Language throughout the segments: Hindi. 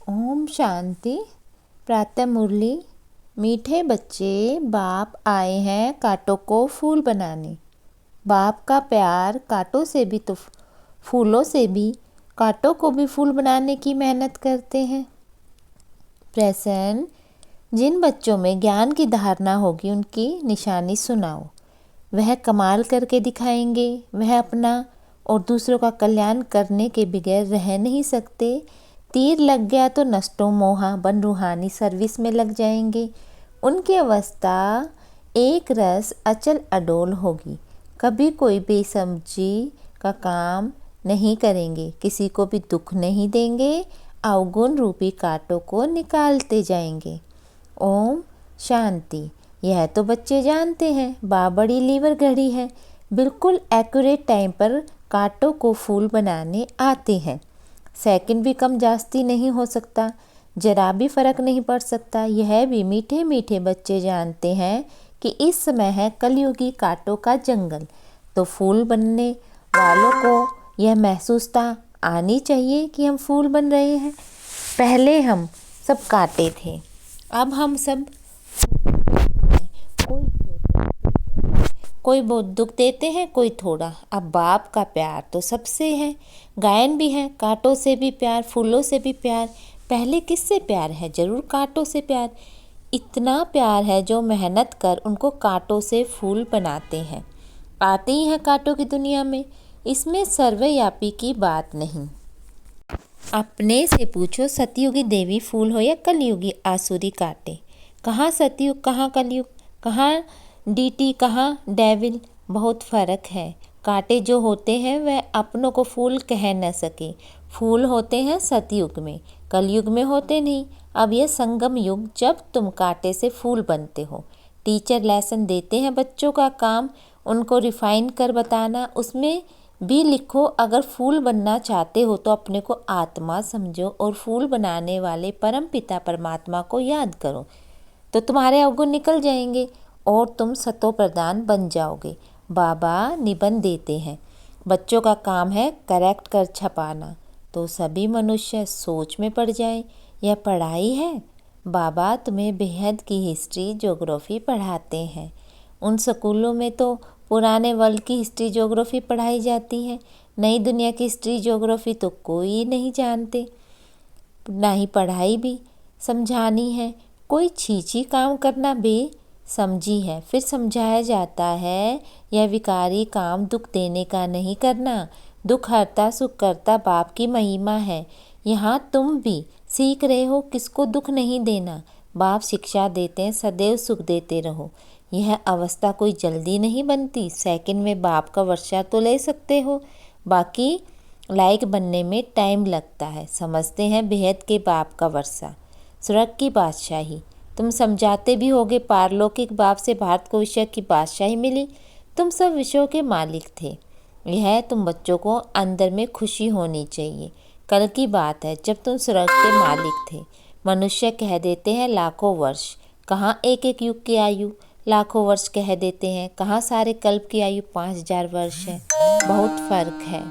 ओम शांति। प्रातः मुरली। मीठे बच्चे, बाप आए हैं कांटों को फूल बनाने। बाप का प्यार कांटों से भी तो फूलों से भी, कांटों को भी फूल बनाने की मेहनत करते हैं। प्रसन्न, जिन बच्चों में ज्ञान की धारणा होगी उनकी निशानी सुनाओ। वह कमाल करके दिखाएंगे। वह अपना और दूसरों का कल्याण करने के बगैर रह नहीं सकते। तीर लग गया तो नष्टो मोहा बन रूहानी सर्विस में लग जाएंगे। उनकी अवस्था एक रस अचल अडोल होगी। कभी कोई बेसमझी का काम नहीं करेंगे, किसी को भी दुख नहीं देंगे। अवगुण रूपी कांटों को निकालते जाएंगे। ओम शांति। यह तो बच्चे जानते हैं, बड़ी लीवर घड़ी है। बिल्कुल एक्यूरेट टाइम पर कांटों को फूल बनाने आते हैं। सेकंड भी कम जास्ती नहीं हो सकता, जरा भी फर्क नहीं पड़ सकता। यह भी मीठे मीठे बच्चे जानते हैं कि इस समय है कलयुगी कांटों का जंगल। तो फूल बनने वालों को यह महसूसता आनी चाहिए कि हम फूल बन रहे हैं। पहले हम सब कांटे थे, अब हम सब कोई बहुत दुख देते हैं, कोई थोड़ा। अब बाप का प्यार तो सबसे है। गायन भी है, कांटों से भी प्यार, फूलों से भी प्यार। पहले किससे प्यार है? जरूर कांटों से प्यार। इतना प्यार है जो मेहनत कर उनको कांटों से फूल बनाते हैं। आते ही हैं कांटों की दुनिया में। इसमें सर्वव्यापी की बात नहीं। अपने से पूछो, सतयुगी देवी फूल हो या कलयुगी आसुरी कांटे? कहाँ सतयुग, कहाँ कलयुग, कहाँ डीटी, कहाँ डेविल? बहुत फर्क है। कांटे जो होते हैं वह अपनों को फूल कह न सके। फूल होते हैं सतयुग में, कलयुग में होते नहीं। अब यह संगम युग, जब तुम कांटे से फूल बनते हो। टीचर लेसन देते हैं, बच्चों का काम उनको रिफाइन कर बताना। उसमें भी लिखो, अगर फूल बनना चाहते हो तो अपने को आत्मा समझो और फूल बनाने वाले परम पिता परमात्मा को याद करो, तो तुम्हारे अवगुण निकल जाएंगे और तुम सतो प्रधान बन जाओगे। बाबा निबंध देते हैं, बच्चों का काम है करेक्ट कर छपाना, तो सभी मनुष्य सोच में पड़ जाए। यह पढ़ाई है। बाबा तुम्हें बेहद की हिस्ट्री ज्योग्राफी पढ़ाते हैं। उन स्कूलों में तो पुराने वर्ल्ड की हिस्ट्री ज्योग्राफी पढ़ाई जाती है। नई दुनिया की हिस्ट्री ज्योग्राफी तो कोई नहीं जानते, ना ही पढ़ाई भी समझानी है। कोई छीछी काम करना समझी है। फिर समझाया जाता है, यह विकारी काम दुख देने का नहीं करना। दुख हरता सुख करता बाप की महिमा है। यहाँ तुम भी सीख रहे हो किसको दुख नहीं देना। बाप शिक्षा देते हैं, सदैव सुख देते रहो। यह अवस्था कोई जल्दी नहीं बनती। सेकंड में बाप का वर्षा तो ले सकते हो, बाकी लायक बनने में टाइम लगता है। समझते हैं बेहद के बाप का वर्षा, स्वर्ग की बादशाही। तुम समझाते भी होगे, पारलौकिक बाप से भारत को विषय की बादशाही मिली। तुम सब विषयों के मालिक थे। यह तुम बच्चों को अंदर में खुशी होनी चाहिए। कल की बात है जब तुम स्वर्ग के मालिक थे। मनुष्य कह देते हैं लाखों वर्ष, कहाँ एक एक युग की आयु। लाखों वर्ष कह देते हैं, कहाँ सारे कल्प की आयु 5000 वर्ष है। बहुत फर्क है।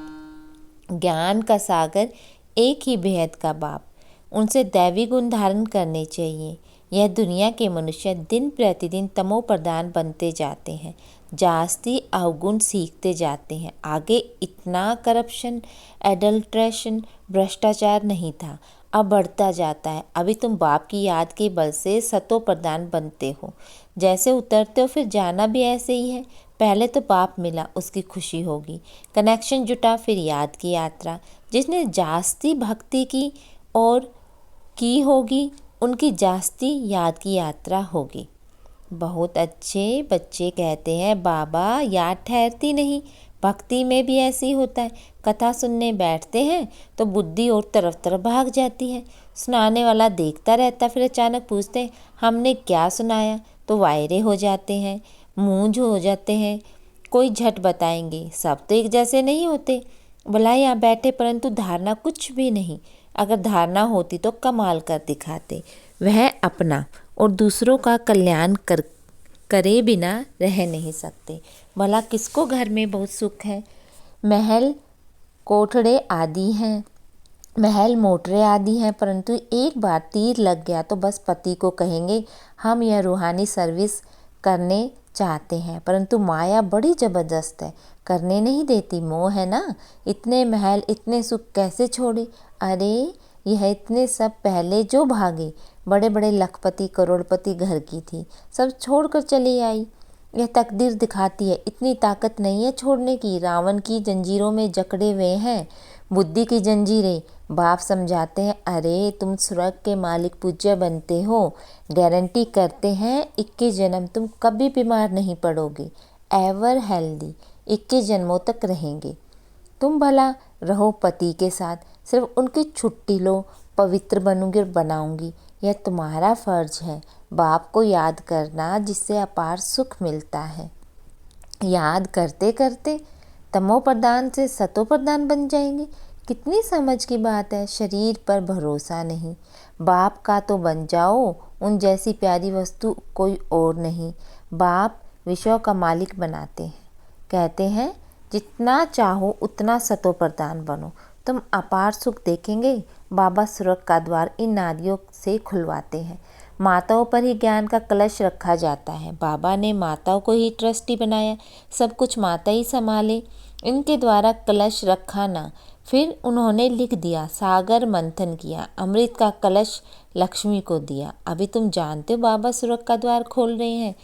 ज्ञान का सागर एक ही बेहद का बाप, उनसे दैवी गुण धारण करने चाहिए। यह दुनिया के मनुष्य दिन प्रतिदिन तमो प्रधान बनते जाते हैं, जास्ती अवगुण सीखते जाते हैं। आगे इतना करप्शन, एडल्ट्रेशन, भ्रष्टाचार नहीं था, अब बढ़ता जाता है। अभी तुम बाप की याद के बल से सतो प्रधान बनते हो। जैसे उतरते हो फिर जाना भी ऐसे ही है। पहले तो बाप मिला, उसकी खुशी होगी। कनेक्शन जुटा, फिर याद की यात्रा। जिसने जास्ती भक्ति की और की होगी, उनकी जास्ती याद की यात्रा होगी। बहुत अच्छे बच्चे कहते हैं, बाबा याद ठहरती नहीं। भक्ति में भी ऐसी होता है। कथा सुनने बैठते हैं तो बुद्धि और तरफ तरफ भाग जाती है। सुनाने वाला देखता रहता, फिर अचानक पूछते हैं हमने क्या सुनाया, तो वायरे हो जाते हैं, मूंझ हो जाते हैं। कोई झट बताएंगे, सब तो एक जैसे नहीं होते। भला यहाँ बैठे परंतु धारणा कुछ भी नहीं। अगर धारणा होती तो कमाल कर दिखाते। वह अपना और दूसरों का कल्याण करे बिना रह नहीं सकते। भला किसको घर में बहुत सुख है, महल कोठड़े आदि हैं, महल मोटरें आदि हैं, परंतु एक बार तीर लग गया तो बस पति को कहेंगे हम यह रूहानी सर्विस करने चाहते हैं, परंतु माया बड़ी ज़बरदस्त है, करने नहीं देती। मोह है ना, इतने महल इतने सुख कैसे छोड़े। अरे यह इतने सब पहले जो भागे, बड़े बड़े लखपति करोड़पति घर की थी, सब छोड़कर चली आई। यह तकदीर दिखाती है, इतनी ताकत नहीं है छोड़ने की। रावण की जंजीरों में जकड़े हुए हैं, बुद्धि की जंजीरें। बाप समझाते हैं, अरे तुम स्वर्ग के मालिक पूज्य बनते हो, गारंटी करते हैं 21 जन्म तुम कभी बीमार नहीं पड़ोगे, एवर हेल्दी 21 जन्मों तक रहेंगे। तुम भला रहो पति के साथ, सिर्फ उनकी छुट्टी लो, पवित्र बनूंगी और बनाऊंगी। यह तुम्हारा फर्ज है, बाप को याद करना, जिससे अपार सुख मिलता है। याद करते करते तमो प्रधान से सतो प्रधान बन जाएंगे। कितनी समझ की बात है। शरीर पर भरोसा नहीं, बाप का तो बन जाओ, उन जैसी प्यारी वस्तु कोई और नहीं। बाप विश्व का मालिक बनाते हैं, कहते हैं जितना चाहो उतना सतो प्रधान बनो, तुम अपार सुख देखेंगे। बाबा स्वर्ग का द्वार इन नारियों से खुलवाते हैं। माताओं पर ही ज्ञान का कलश रखा जाता है। बाबा ने माताओं को ही ट्रस्टी बनाया, सब कुछ माता ही संभाले, इनके द्वारा कलश रखा ना। फिर उन्होंने लिख दिया, सागर मंथन किया, अमृत का कलश लक्ष्मी को दिया। अभी तुम जानते हो बाबा स्वर्ग का द्वार खोल रहे हैं,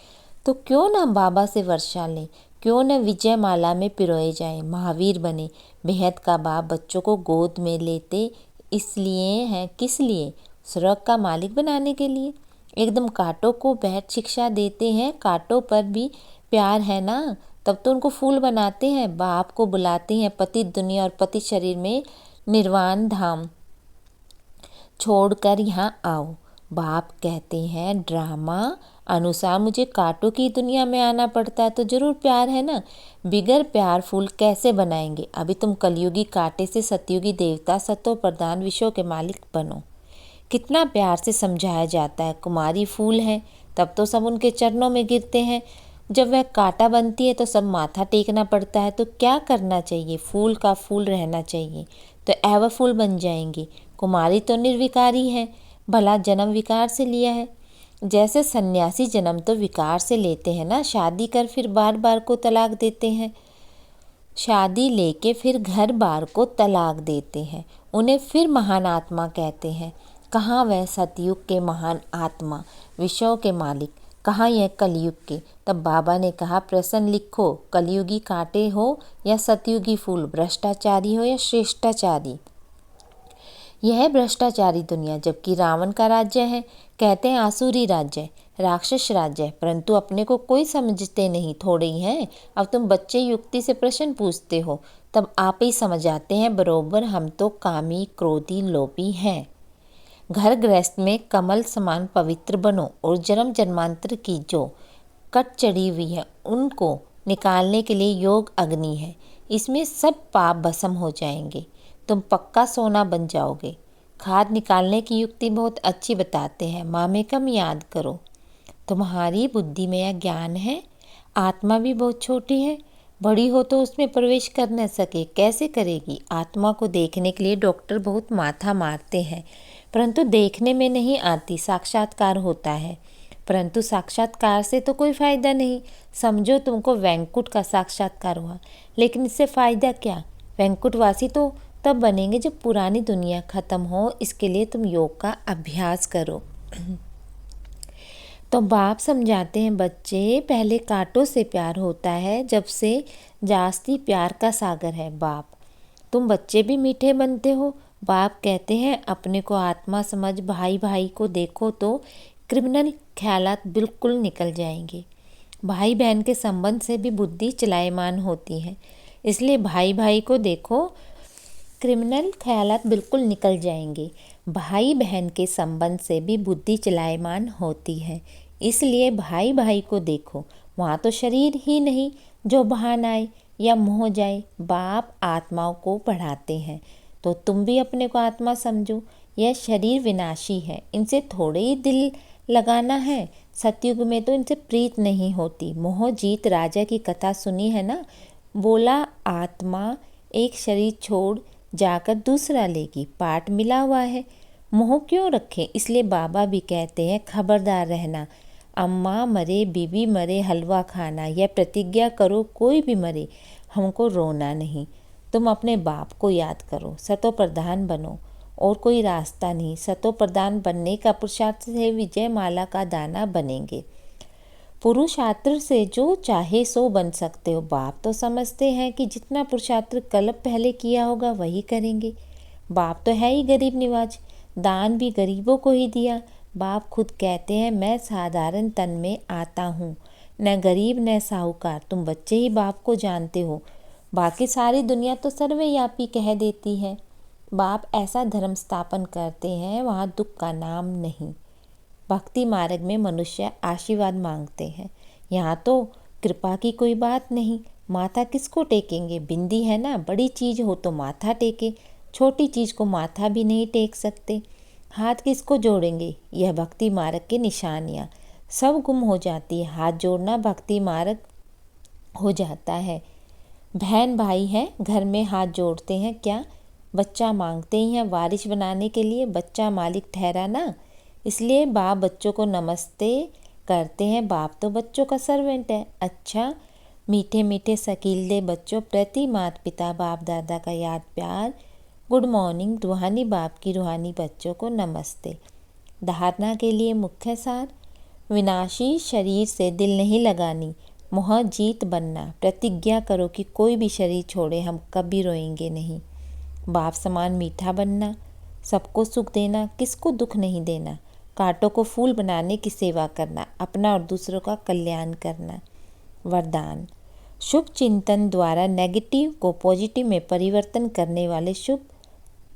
तो क्यों ना बाबा से वर्षा लें, क्यों न विजय माला में पिरोए जाए, महावीर बने। बेहद का बाप बच्चों को गोद में लेते इसलिए हैं, किस लिए? स्वर्ग का मालिक बनाने के लिए। एकदम कांटों को बैठ शिक्षा देते हैं, कांटों पर भी प्यार है ना, तब तो उनको फूल बनाते हैं। बाप को बुलाते हैं पति दुनिया और पति शरीर में निर्वाण धाम छोड़कर यहाँ आओ। बाप कहते हैं ड्रामा अनुसार मुझे कांटों की दुनिया में आना पड़ता है, तो जरूर प्यार है ना, बिगर प्यार फूल कैसे बनाएंगे। अभी तुम कलयुगी कांटे से सतयुगी देवता सतो प्रधान विश्व के मालिक बनो। कितना प्यार से समझाया जाता है। कुमारी फूल है, तब तो सब उनके चरणों में गिरते हैं, जब वह कांटा बनती है तो सब माथा टेकना पड़ता है। तो क्या करना चाहिए? फूल का फूल रहना चाहिए, तो एवर फूल बन जाएंगी। कुमारी तो निर्विकारी है, भला जन्म विकार से लिया है। जैसे सन्यासी जन्म तो विकार से लेते हैं ना, शादी कर फिर बार बार को तलाक देते हैं, शादी लेके फिर घर बार को तलाक देते हैं, उन्हें फिर महान आत्मा कहते हैं। कहाँ वह सतयुग के महान आत्मा, विश्व के मालिक, कहाँ यह कलयुग के? तब बाबा ने कहा प्रश्न लिखो, कलयुगी कांटे हो या सतयुगी फूल, भ्रष्टाचारी हो या श्रेष्ठाचारी। यह है भ्रष्टाचारी दुनिया, जबकि रावण का राज्य है, कहते हैं आसुरी राज्य है, राक्षस राज्य है, परंतु अपने को कोई समझते नहीं, थोड़े ही हैं। अब तुम बच्चे युक्ति से प्रश्न पूछते हो, तब आप ही समझ आते हैं बरोबर हम तो कामी क्रोधी लोभी हैं। घर गृहस्थ में कमल समान पवित्र बनो और जन्म जन्मांतर की जो कट चढ़ी हुई है उनको निकालने के लिए योग अग्नि है, इसमें सब पाप भस्म हो जाएंगे, तुम पक्का सोना बन जाओगे। खाद निकालने की युक्ति बहुत अच्छी बताते हैं, माँ में कम याद करो। तुम्हारी बुद्धि में यह ज्ञान है, आत्मा भी बहुत छोटी है, बड़ी हो तो उसमें प्रवेश कर न सके, कैसे करेगी? आत्मा को देखने के लिए डॉक्टर बहुत माथा मारते हैं, परंतु देखने में नहीं आती, साक्षात्कार होता है। परंतु साक्षात्कार से तो कोई फ़ायदा नहीं। समझो तुमको वैंकुट का साक्षात्कार हुआ, लेकिन इससे फ़ायदा क्या? वैंकुटवासी तो तब बनेंगे जब पुरानी दुनिया ख़त्म हो, इसके लिए तुम योग का अभ्यास करो। तो बाप समझाते हैं बच्चे, पहले कांटों से प्यार होता है, जब से जास्ती प्यार का सागर है बाप। तुम बच्चे भी मीठे बनते हो। बाप कहते हैं अपने को आत्मा समझ, भाई भाई को देखो तो क्रिमिनल ख्यालात बिल्कुल निकल जाएंगे। भाई बहन के संबंध से भी बुद्धि चलायमान होती है, इसलिए भाई भाई को देखो, क्रिमिनल ख्यालात बिल्कुल निकल जाएंगे। भाई बहन के संबंध से भी बुद्धि चलायमान होती है, इसलिए भाई भाई को देखो। वहाँ तो शरीर ही नहीं जो बहान आए या मोह जाए। बाप आत्माओं को पढ़ाते हैं, तो तुम भी अपने को आत्मा समझो। यह शरीर विनाशी है, इनसे थोड़े ही दिल लगाना है। सतयुग में तो इनसे प्रीत नहीं होती। मोह जीत राजा की कथा सुनी है ना, बोला आत्मा एक शरीर छोड़ जाकर दूसरा लेगी, पाठ मिला हुआ है, मोह क्यों रखें। इसलिए बाबा भी कहते हैं खबरदार रहना, अम्मा मरे बीबी मरे हलवा खाना, यह प्रतिज्ञा करो कोई भी मरे हमको रोना नहीं। तुम अपने बाप को याद करो, सतो प्रधान बनो, और कोई रास्ता नहीं। सतो प्रधान बनने का पुरुषार्थ से विजय माला का दाना बनेंगे। पुरुषार्थ से जो चाहे सो बन सकते हो। बाप तो समझते हैं कि जितना पुरुषार्थ कल्प पहले किया होगा वही करेंगे। बाप तो है ही गरीब निवाज, दान भी गरीबों को ही दिया। बाप खुद कहते हैं मैं साधारण तन में आता हूँ, न गरीब न साहूकार। तुम बच्चे ही बाप को जानते हो, बाकी सारी दुनिया तो सर्वव्यापी कह देती है। बाप ऐसा धर्म स्थापन करते हैं वहाँ दुख का नाम नहीं। भक्ति मार्ग में मनुष्य आशीर्वाद मांगते हैं, यहाँ तो कृपा की कोई बात नहीं। माथा किसको टेकेंगे, बिंदी है ना, बड़ी चीज़ हो तो माथा टेके, छोटी चीज़ को माथा भी नहीं टेक सकते। हाथ किसको जोड़ेंगे, यह भक्ति मार्ग की निशानियाँ सब गुम हो जाती है। हाथ जोड़ना भक्ति मार्ग हो जाता है। बहन भाई हैं घर में हाथ जोड़ते हैं क्या, बच्चा मांगते ही हैं वारिश बनाने के लिए, बच्चा मालिक ठहरा ना। इसलिए बाप बच्चों को नमस्ते करते हैं, बाप तो बच्चों का सर्वेंट है। अच्छा मीठे मीठे शकीले बच्चों प्रति माता पिता बाप दादा का याद प्यार, गुड मॉर्निंग। रूहानी बाप की रूहानी बच्चों को नमस्ते। धारणा के लिए मुख्य सार, विनाशी शरीर से दिल नहीं लगानी, मोह जीत बनना। प्रतिज्ञा करो कि कोई भी शरीर छोड़े हम कभी रोएंगे नहीं। बाप समान मीठा बनना, सबको सुख देना, किसको दुख नहीं देना। कांटों को फूल बनाने की सेवा करना, अपना और दूसरों का कल्याण करना। वरदान, शुभ चिंतन द्वारा नेगेटिव को पॉजिटिव में परिवर्तन करने वाले शुभ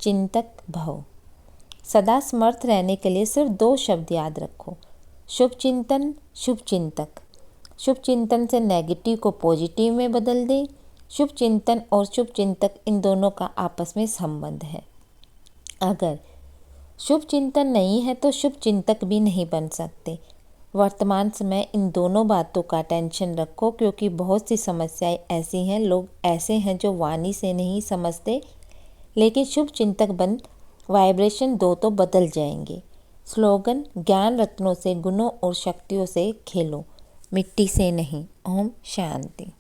चिंतक भव। सदा समर्थ रहने के लिए सिर्फ 2 शब्द याद रखो, शुभ चिंतन शुभ चिंतक। शुभ चिंतन से नेगेटिव को पॉजिटिव में बदल दे। शुभ चिंतन और शुभ चिंतक इन दोनों का आपस में संबंध है। अगर शुभ चिंतन नहीं है तो शुभ चिंतक भी नहीं बन सकते। वर्तमान समय इन दोनों बातों का टेंशन रखो, क्योंकि बहुत सी समस्याएं ऐसी हैं, लोग ऐसे हैं जो वाणी से नहीं समझते, लेकिन शुभ चिंतक बन वाइब्रेशन 2 तो बदल जाएंगे। स्लोगन, ज्ञान रत्नों से गुणों और शक्तियों से खेलो, मिट्टी से नहीं। ओम शांति।